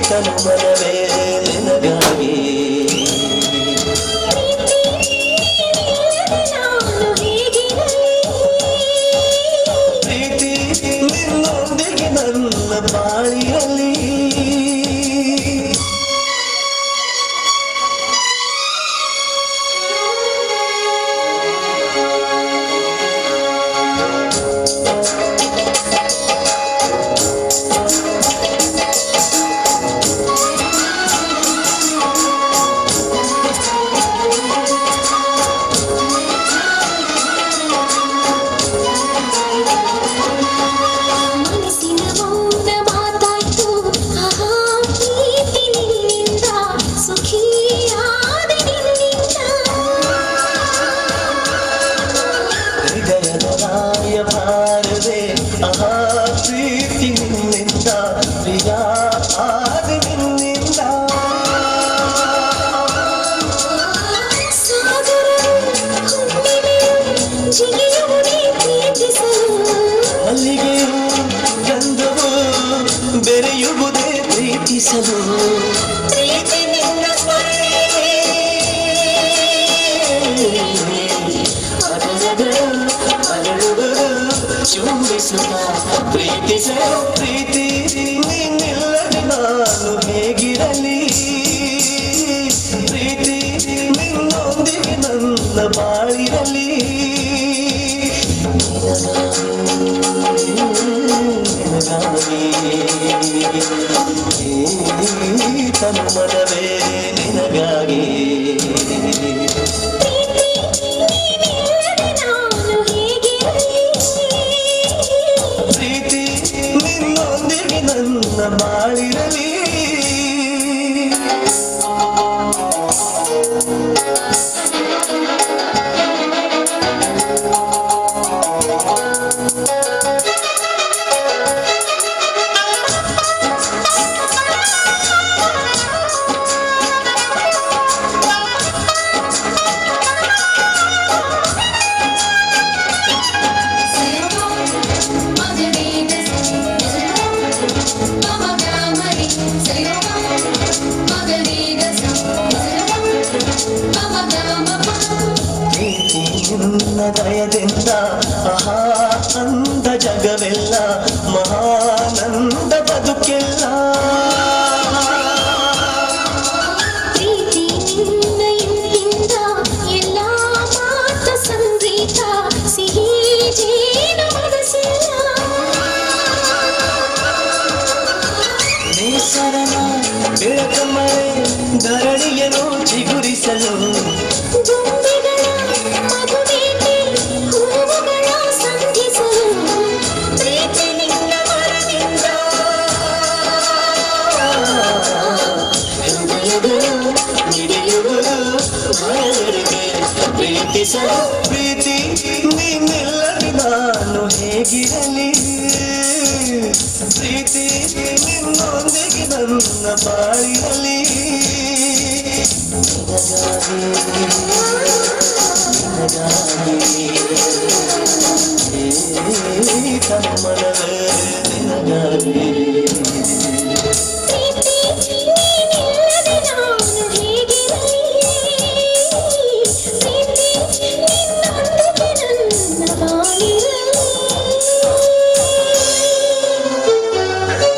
ತನು ಮನವೇ ನಿನಗಾಗಿ ಪ್ರೀತಿ ನಿನ್ನೊಂದಿಗೆ ನನ್ನ ಬಾಳಿಯಲ್ಲಿ ಪ್ರೀತಿ ನಿನ್ನಿಂದ ಪ್ರಿಯ ಆದ ನಿನ್ನಿಂದ ಮಲ್ಲಿಗೆಯು ಗಂಧವು ಬೆರೆಯುವುದೇ ಪ್ರೀತಿಸಲು ಪ್ರೀತಿ ನಿನ್ನ ಚುಂಬಿಸುತ್ತ ಪ್ರೀತಿಸ ಪ್ರೀತಿ ನಿನ್ನಿಲ್ಲದೆ ನಾನು ಹೇಗಿರಲಿ ಪ್ರೀತಿ ನಿನ್ನೊಂದಿಗೆ ನನ್ನ ಬಾಳಿರಲಿ ನಿನಗಾಗಿ ತನು ಮನವೇ ನಿನಗಾಗಿ ನನ್ನ ಬಾಳಿರಲಿ ನಿನ್ನ ದಯದಿಂದ ಆಹಾ ಅಂದ ಜಗವೆಲ್ಲ ಮಹಾನಂದ ಬದುಕೆಲ್ಲ ಪ್ರೀತಿ ನಿನ್ನೆಯಿಂದ ಎಲ್ಲ ಮಾತ ಸಂಗೀತ ಸಿಹಿ ಜೇನು ಮನಸ್ಸಿಲ್ಲ ನೇಸರನ ಬೆಳಕ ಮಳೆ ಧರಣಿಯನ್ನು ಚಿಗುರಿಸಲು ಪ್ರೀತಿ ನೀನಿಲ್ಲದೆ ನಾನು ಹೇಗಿರಲಿ ಪ್ರೀತಿ ನಿನ್ನೊಂದಿಗೆ ನನ್ನ ಬಾಳಿರಲಿ ತನು ಮನವೇ ನಿನಗಾಗಿ ನಿನ್ನೊಂದಿಗೆ ನನ್ನ ಬಾಳಿರಲಿ